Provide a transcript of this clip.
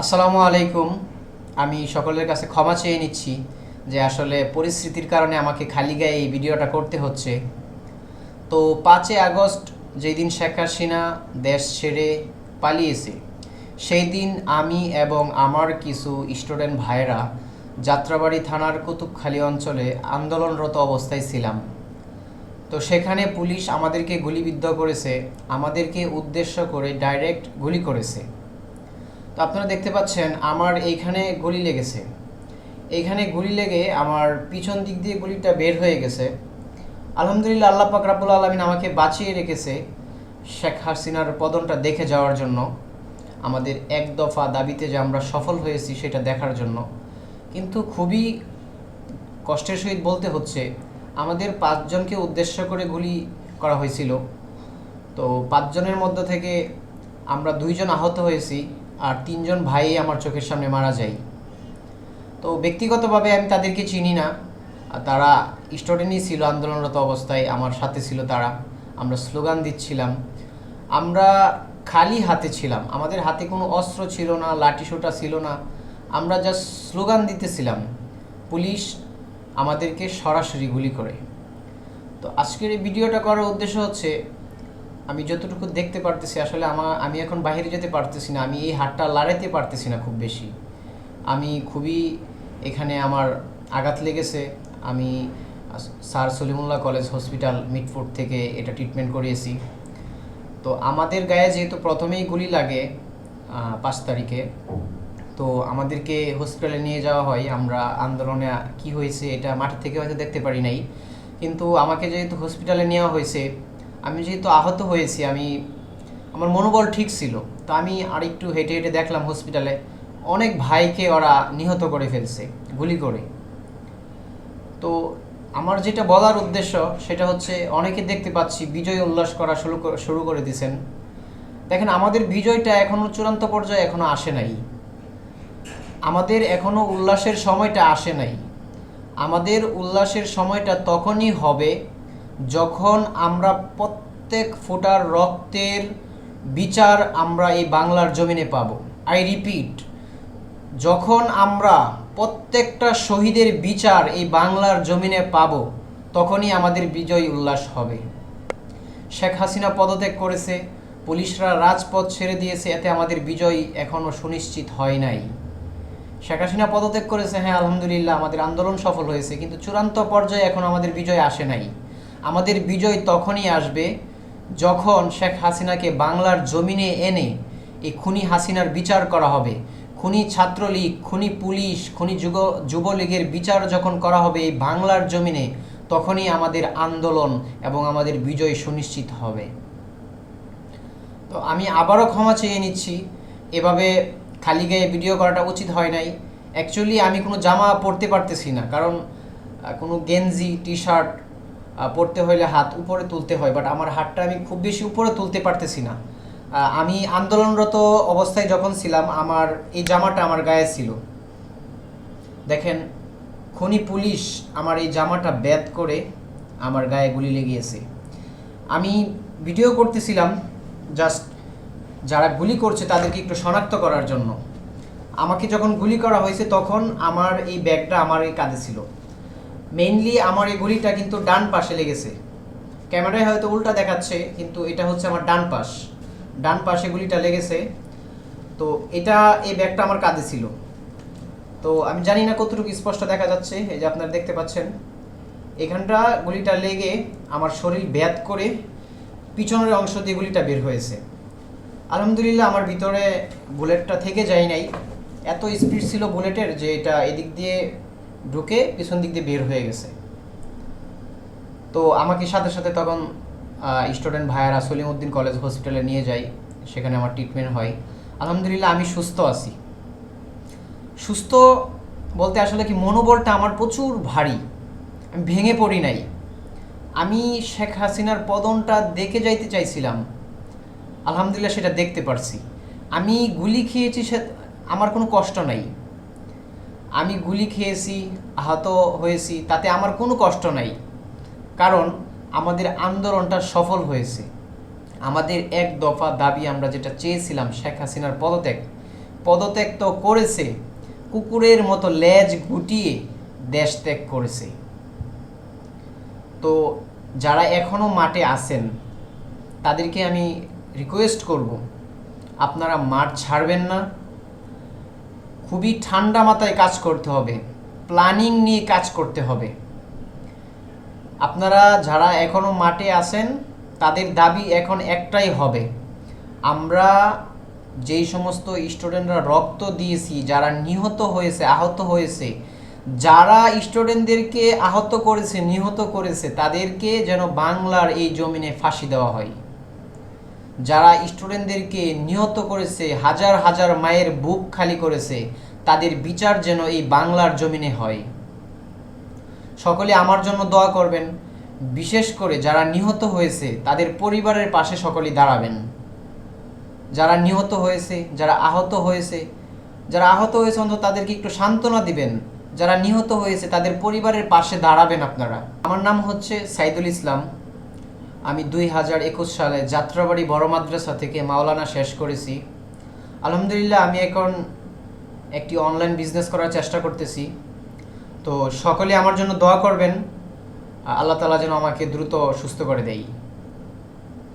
আসসালামু আলাইকুম। আমি সকলের কাছে ক্ষমা চেয়ে নিচ্ছি যে আসলে পরিস্থিতির কারণে আমাকে খালি গায়ে এই ভিডিওটা করতে হচ্ছে। তো 5 আগস্ট যেই দিন শেখ হাসিনা দেশ ছেড়ে পালিয়েছে, সেই দিন আমি এবং আমার কিছু স্টুডেন্ট ভাইয়েরা যাত্রাবাড়ি থানার কুতুবখালী অঞ্চলে আন্দোলনরত অবস্থায় ছিলাম। তো সেখানে পুলিশ আমাদেরকে গুলিবিদ্ধ করেছে, আমাদেরকে উদ্দেশ্য করে ডাইরেক্ট গুলি করেছে। তো আপনারা দেখতে পাচ্ছেন আমার এইখানে গুলি লেগেছে। এইখানে গুলি লেগে আমার পিছন দিক দিয়ে গুলিটা বের হয়ে গেছে। আলহামদুলিল্লাহ, আল্লাহ পাক রাব্বুল আলামিন আমাকে বাঁচিয়ে রেখেছে শেখ হাসিনার পতনটা দেখে যাওয়ার জন্য, আমাদের এক দফা দাবিতে যে আমরা সফল হয়েছি সেটা দেখার জন্য। কিন্তু খুবই কষ্টের সহিত বলতে হচ্ছে, আমাদের 5 জনকে উদ্দেশ্য করে গুলি করা হয়েছিল। তো 5 জনের মধ্য থেকে আমরা 2 জন আহত হয়েছি, আর 3 জন ভাই আমার চোখের সামনে মারা যায়। তো ব্যক্তিগতভাবে আমি তাদেরকে চিনি না, তারা স্টুডেন্টই ছিল, আন্দোলনরত অবস্থায় আমার সাথে ছিল তারা। আমরা স্লোগান দিচ্ছিলাম, আমরা খালি হাতে ছিলাম, আমাদের হাতে কোনো অস্ত্র ছিল না, লাঠিসোঁটা ছিল না, আমরা জাস্ট স্লোগান দিতেছিলাম। পুলিশ আমাদেরকে সরাসরি গুলি করে। তো আজকের এই ভিডিওটা করার উদ্দেশ্য হচ্ছে, আমি যতটুকু দেখতে পারতেছি আসলে আমি এখন বাইরে যেতে পারতেছি না, আমি এই হাতটা লাড়াইতে পারতেছি না খুব বেশি। আমি খুবই এখানে আমার আঘাত লেগেছে। আমি sir Salimullah college hospital Mitford থেকে এটা ট্রিটমেন্ট করিয়েছি। তো আমাদের গায়ে যেহেতু প্রথমেই গুলি লাগে 5 তারিখে, তো আমাদেরকে হসপিটালে নিয়ে যাওয়া হয়। আমরা আন্দোলনে কি হয়েছে এটা মাঠ থেকে হয়তো দেখতে পারি নাই, কিন্তু আমাকে যেহেতু হসপিটালে নেওয়া হয়েছে, আমি যেহেতু আহত হয়েছি, আমার মনোবল ঠিক ছিল। তো আমি আরেকটু হেঁটে হেঁটে দেখলাম হসপিটালে অনেক ভাইকে ওরা নিহত করে ফেলছে গুলি করে। তো আমার যেটা বলার উদ্দেশ্য সেটা হচ্ছে, অনেকে দেখতে পাচ্ছি বিজয় উল্লাস করা শুরু করে দিয়েছেন। দেখেন, আমাদের বিজয়টা এখনও চূড়ান্ত পর্যায়ে এখনও আসে নাই, আমাদের এখনও উল্লাসের সময়টা আসে নাই। আমাদের উল্লাসের সময়টা তখনই হবে যখন আমরা প্রত্যেক ফোঁটার রক্তের বিচার আমরা এই বাংলার জমিনে পাব। আই রিপিট, যখন আমরা প্রত্যেকটা শহীদের বিচার এই বাংলার জমিনে পাব, তখনই আমাদের বিজয় উল্লাস হবে। শেখ হাসিনা পদত্যাগ করেছে, পুলিশরা রাজপথ ছেড়ে দিয়েছে, এতে আমাদের বিজয় এখনও সুনিশ্চিত হয় নাই। শেখ হাসিনা পদত্যাগ করেছে, হ্যাঁ আলহামদুলিল্লাহ, আমাদের আন্দোলন সফল হয়েছে, কিন্তু চূড়ান্ত পর্যায়ে এখন আমাদের বিজয় আসে নাই। আমাদের বিজয় তখনই আসবে যখন শেখ হাসিনাকে বাংলার জমিনে এনে এই খুনি হাসিনার বিচার করা হবে। খুনি ছাত্রলীগ, খুনি পুলিশ, খুনি যুবলীগের বিচার যখন করা হবে এই বাংলার জমিনে, তখনই আমাদের আন্দোলন এবং আমাদের বিজয় সুনিশ্চিত হবে। তো আমি আবারও ক্ষমা চেয়ে নিচ্ছি, এভাবে খালি গায়ে ভিডিও করাটা উচিত হয় নাই। অ্যাকচুয়ালি আমি কোনো জামা পরতে পারতেছি না, কারণ কোনো গেঞ্জি টি শার্ট পরতে হলে হাত উপরে তুলতে হয়, বাট আমার হাতটা আমি খুব বেশি উপরে তুলতে পারতেছি না। আমি আন্দোলনরত অবস্থায় যখন ছিলাম, আমার এই জামাটা আমার গায়ে ছিল। দেখেন, খনি পুলিশ আমার এই জামাটা ব্যাদ করে আমার গায়ে গুলি লেগেছে। আমি ভিডিও করতেছিলাম জাস্ট যারা গুলি করছে তাদেরকে একটু শনাক্ত করার জন্য। আমাকে যখন গুলি করা হয়েছে তখন আমার এই ব্যাগটা আমার এই কাঁধে ছিল। মেইনলি আমার এই গুলিটা কিন্তু ডান পাশে লেগেছে। ক্যামেরায় হয়তো উল্টা দেখাচ্ছে, কিন্তু এটা হচ্ছে আমার ডান পাশে গুলিটা লেগেছে। তো এই ব্যাগটা আমার কাঁধে ছিল। তো আমি জানি না কতটুকু স্পষ্ট দেখা যাচ্ছে, এই যে আপনারা দেখতে পাচ্ছেন এখানটা গুলিটা লেগে আমার শরীর ব্যাদ করে পিছনের অংশ দিয়ে গুলিটা বের হয়েছে। আলহামদুলিল্লাহ, আমার ভিতরে বুলেটটা থেকে যায় নাই। এত স্পিড ছিল বুলেটের যে এটা এদিক দিয়ে ঢুকে পিছন দিক দিয়ে বের হয়ে গেছে। তো আমাকে সাথে সাথে তখন স্টুডেন্ট ভাইয়ারা সলিমউদ্দিন কলেজ হসপিটালে নিয়ে যায়, সেখানে আমার ট্রিটমেন্ট হয়। আলহামদুলিল্লাহ, আমি সুস্থ আছি। সুস্থ বলতে আসলে কি, মনোবলটা আমার প্রচুর ভারী, আমি ভেঙে পড়ি নাই। আমি শেখ হাসিনার পতনটা দেখে যাইতে চাইছিলাম, আলহামদুলিল্লাহ সেটা দেখতে পারছি। আমি গুলি খেয়েছি, আমার কোনো কষ্ট নাই। আমি গুলি খেয়েছি, আহত হয়েছি, তাতে আমার কোনো কষ্ট নাই, কারণ আমাদের আন্দোলনটা সফল হয়েছে। আমাদের এক দফা দাবি, আমরা যেটা চেয়েছিলাম শেখ হাসিনার পদত্যাগ, পদত্যাগ তো করেছে, কুকুরের মতো লেজ গুটিয়ে দেশ ত্যাগ করেছে। তো যারা এখনও মাঠে আছেন তাদেরকে আমি রিকোয়েস্ট করব, আপনারা মাঠ ছাড়বেন না। খুবই ঠান্ডা মাথায় কাজ করতে হবে, প্ল্যানিং নিয়ে কাজ করতে হবে। আপনারা যারা এখনও মাঠে আছেন তাদের দাবি এখন একটাই হবে, আমরা যেই সমস্ত স্টুডেন্টরা রক্ত দিয়েছি, যারা নিহত হয়েছে, আহত হয়েছে, যারা স্টুডেন্টদেরকে আহত করেছে, নিহত করেছে, তাদেরকে যেন বাংলার এই জমিনে ফাঁসি দেওয়া হয়। যারা স্টুডেন্টদেরকে নিহত করেছে, হাজার হাজার মায়ের বুক খালি করেছে, তাদের বিচার যেন এই বাংলার জমিনে হয়। সকলে আমার জন্য দোয়া করবেন, বিশেষ করে যারা নিহত হয়েছে তাদের পরিবারের পাশে সকলেই দাঁড়াবেন। যারা নিহত হয়েছে, যারা আহত হয়েছে অন্তত তাদেরকে একটু সান্ত্বনা দিবেন। যারা নিহত হয়েছে তাদের পরিবারের পাশে দাঁড়াবেন আপনারা। আমার নাম হচ্ছে সাইদুল ইসলাম। আমি 2021 সালে যাত্রাবাড়ি বড় মাদ্রাসা থেকে মাওলানা শেষ করেছি। আলহামদুলিল্লাহ আমি এখন একটি অনলাইন বিজনেস করার চেষ্টা করতেছি। তো সকলে আমার জন্য দোয়া করবেন, আল্লাহ তাআলা যেন আমাকে দ্রুত সুস্থ করে দেয়।